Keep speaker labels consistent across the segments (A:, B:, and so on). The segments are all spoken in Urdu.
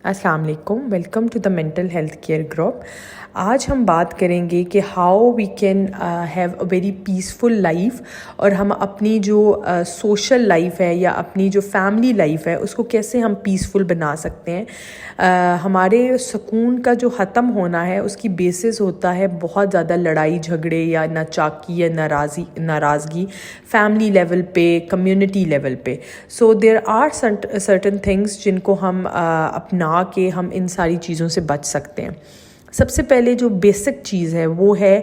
A: السلام علیکم، welcome to the mental health care group. آج ہم بات کریں گے کہ how we can have a very peaceful life, اور ہم اپنی جو سوشل لائف ہے یا اپنی جو فیملی لائف ہے اس کو کیسے ہم پیسفل بنا سکتے ہیں۔ ہمارے سکون کا جو ختم ہونا ہے اس کی بیسس ہوتا ہے بہت زیادہ لڑائی جھگڑے یا ناچاکی یا ناراضگی فیملی لیول پہ، کمیونٹی لیول پہ۔ سو دیر آر سرٹن تھنگس جن کو ہم اپنا کے ہم ان ساری چیزوں سے بچ سکتے ہیں۔ سب سے پہلے جو بیسک چیز ہے وہ ہے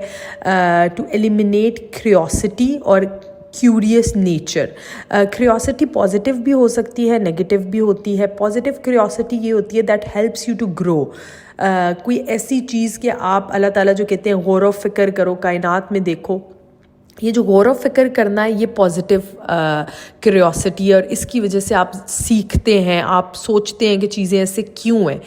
A: ٹو ایلیمینیٹ کریوسٹی اور کیوریس نیچر۔ کریوسٹی پازیٹیو بھی ہو سکتی ہے، نیگیٹیو بھی ہوتی ہے۔ پازیٹیو کریوسٹی یہ ہوتی ہے that helps you to grow. کوئی ایسی چیز کہ آپ اللہ تعالیٰ جو کہتے ہیں غور و فکر کرو، کائنات میں دیکھو، یہ جو غور و فکر کرنا ہے یہ پازیٹیو کریوسٹی ہے، اور اس کی وجہ سے آپ سیکھتے ہیں، آپ سوچتے ہیں کہ چیزیں ایسے کیوں ہیں۔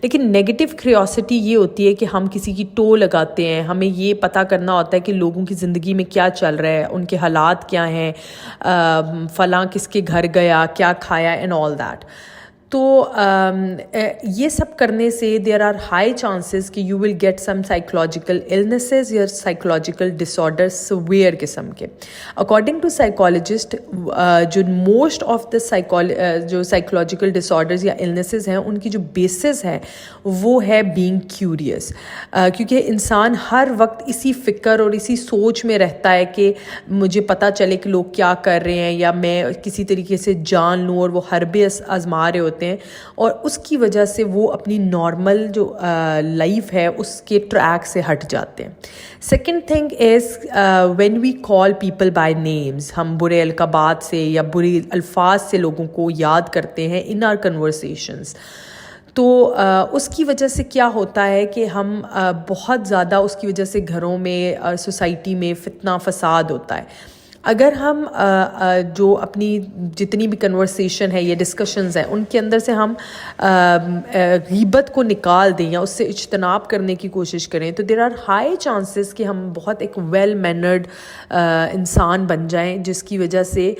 A: لیکن نیگیٹو کریوسٹی یہ ہوتی ہے کہ ہم کسی کی ٹو لگاتے ہیں، ہمیں یہ پتہ کرنا ہوتا ہے کہ لوگوں کی زندگی میں کیا چل رہا ہے، ان کے حالات کیا ہیں، فلاں کس کے گھر گیا، کیا کھایا، اینڈ آل دیٹ۔ تو یہ سب کرنے سے دیر آر ہائی چانسز کہ you will get some psychological illnesses یا سائیکولوجیکل ڈس آرڈر سویئر قسم کے۔ اکارڈنگ ٹو سائیکالوجسٹ جو موسٹ آف دا جو سائیکولوجیکل ڈس آرڈرز یا النیسز ہیں ان کی جو بیسس ہے وہ ہے بینگ کیوریس، کیونکہ انسان ہر وقت اسی فکر اور اسی سوچ میں رہتا ہے کہ مجھے پتہ چلے کہ لوگ کیا کر رہے ہیں، یا میں کسی طریقے سے جان لوں، اور وہ حربے آزما رہے ہوتے ہیں، اور اس کی وجہ سے وہ اپنی نارمل جو لائف ہے اس کے ٹریک سے ہٹ جاتے ہیں۔ Second thing is when we call people by names, ہم برے القابات سے یا برے الفاظ سے لوگوں کو یاد کرتے ہیں ان آر کنورسیشنز، تو اس کی وجہ سے کیا ہوتا ہے کہ ہم بہت زیادہ اس کی وجہ سے گھروں میں، سوسائٹی میں فتنہ فساد ہوتا ہے۔ اگر ہم جو اپنی جتنی بھی کنورسیشن ہے یا ڈسکشنز ہیں ان کے اندر سے ہم غیبت کو نکال دیں یا اس سے اجتناب کرنے کی کوشش کریں، تو دیر آر ہائی چانسز کہ ہم بہت ایک ویل مینرڈ انسان بن جائیں، جس کی وجہ سے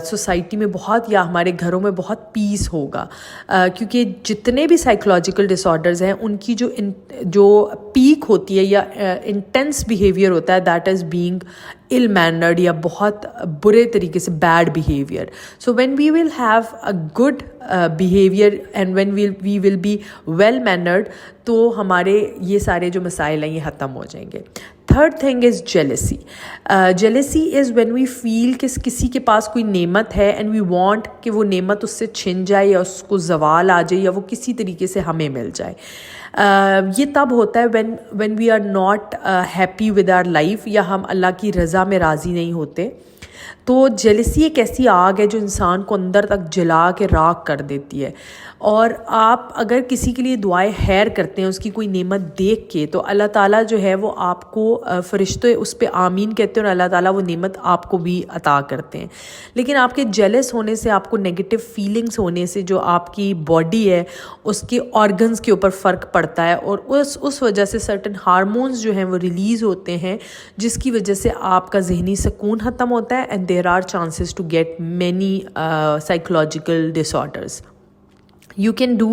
A: سوسائٹی میں بہت یا ہمارے گھروں میں بہت پیس ہوگا۔ کیونکہ جتنے بھی سائیکولوجیکل ڈس آرڈرز ہیں ان کی جو پیک ہوتی ہے یا انٹینس بیہیویئر ہوتا ہے that is being ill mannered یا بہت برے طریقے سے bad behaviour. So when we will have a good behaviour and when we will be well mannered, تو ہمارے یہ سارے جو مسائل ہیں یہ ختم ہو جائیں گے۔ Third thing is jealousy. Jealousy is when we feel کہ کسی کے پاس کوئی نعمت ہے اینڈ وی وانٹ کہ وہ نعمت اس سے چھن جائے یا اس کو زوال آ جائے یا وہ کسی طریقے سے ہمیں مل جائے۔ یہ تب ہوتا ہے when we are not happy with our life، یا ہم اللہ کی رضا میں راضی نہیں ہوتے۔ تو جیلسی ایک ایسی آگ ہے جو انسان کو اندر تک جلا کے راکھ کر دیتی ہے، اور آپ اگر کسی کے لیے دعائے خیر کرتے ہیں اس کی کوئی نعمت دیکھ کے، تو اللہ تعالیٰ جو ہے وہ آپ کو فرشتے اس پہ آمین کہتے ہیں اور اللہ تعالیٰ وہ نعمت آپ کو بھی عطا کرتے ہیں۔ لیکن آپ کے جیلس ہونے سے، آپ کو نیگیٹو فیلنگس ہونے سے جو آپ کی باڈی ہے اس کے آرگنز کے اوپر فرق پڑتا ہے، اور اس وجہ سے سرٹن ہارمونز جو ہیں وہ ریلیز ہوتے ہیں، جس کی وجہ سے آپ کا ذہنی سکون ختم ہوتا ہے، and there are chances to get many psychological disorders۔ You can do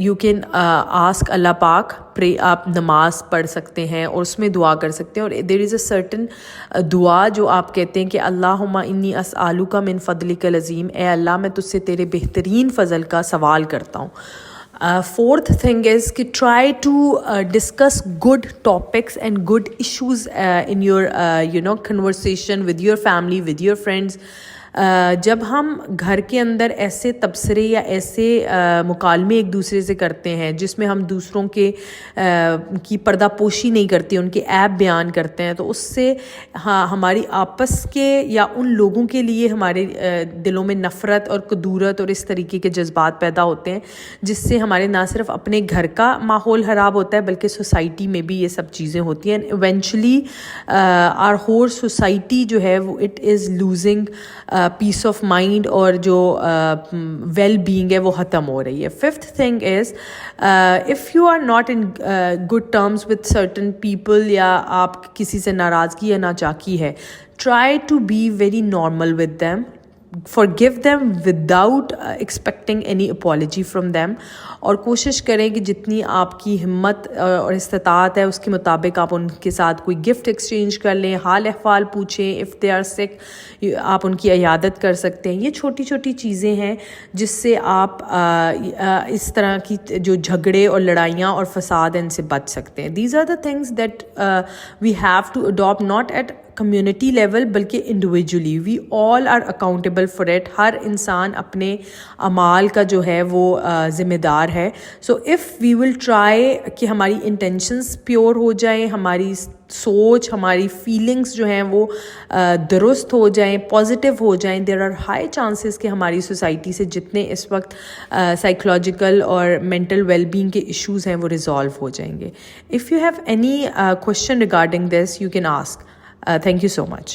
A: you can ask Allah پاک، آپ نماز پڑھ سکتے ہیں اور اس میں دعا کر سکتے ہیں، اور there is a certain دعا جو آپ کہتے ہیں کہ اللہم انی اسألک من فضلک العظیم، اے اللہ میں تجھ سے تیرے بہترین فضل کا سوال کرتا ہوں۔ فورتھ تھنگ از کہ try to discuss good topics and good issues in your conversation with your family, with your friends. جب ہم گھر کے اندر ایسے تبصرے یا ایسے مکالمے ایک دوسرے سے کرتے ہیں جس میں ہم دوسروں کی پردہ پوشی نہیں کرتے، ان کے عیب بیان کرتے ہیں، تو اس سے ہماری آپس کے یا ان لوگوں کے لیے ہمارے دلوں میں نفرت اور کدورت اور اس طریقے کے جذبات پیدا ہوتے ہیں، جس سے ہمارے نہ صرف اپنے گھر کا ماحول خراب ہوتا ہے بلکہ سوسائٹی میں بھی یہ سب چیزیں ہوتی ہیں۔ ایونچولی آر ہول سوسائٹی جو ہے وہ it is losing peace of mind, اور جو ویل بینگ ہے وہ ختم ہو رہی ہے۔ Fifth thing is if you are not in good terms with certain people, یا آپ کسی سے ناراضگی یا ناچاکی ہے، try to be very normal with them. forgive them without expecting any apology from them. اور کوشش کریں کہ جتنی آپ کی ہمت اور استطاعت ہے اس کے مطابق آپ ان کے ساتھ کوئی گفٹ ایکسچینج کر لیں, حال احوال پوچھیں. اف دے آر سک آپ ان کی عیادت کر سکتے ہیں. یہ چھوٹی چھوٹی چیزیں ہیں جس سے آپ اس طرح کی جو جھگڑے اور لڑائیاں اور فساد ہیں ان سے بچ سکتے ہیں. These are the things that we have to adapt, not at community level بلکہ individually. We all are accountable for it. ہر انسان اپنے اعمال کا جو ہے وہ ذمہ دار ہے. So if we will try کہ ہماری انٹینشنس پیور ہو جائیں, ہماری سوچ, ہماری فیلنگس جو ہیں وہ درست ہو جائیں, پازیٹیو ہو جائیں, دیر آر ہائی چانسز کہ ہماری سوسائٹی سے جتنے اس وقت سائیکولوجیکل اور مینٹل ویل بینگ کے ایشوز ہیں وہ ریزالو ہو جائیں گے. If you have any question regarding this you can ask. Thank you so much.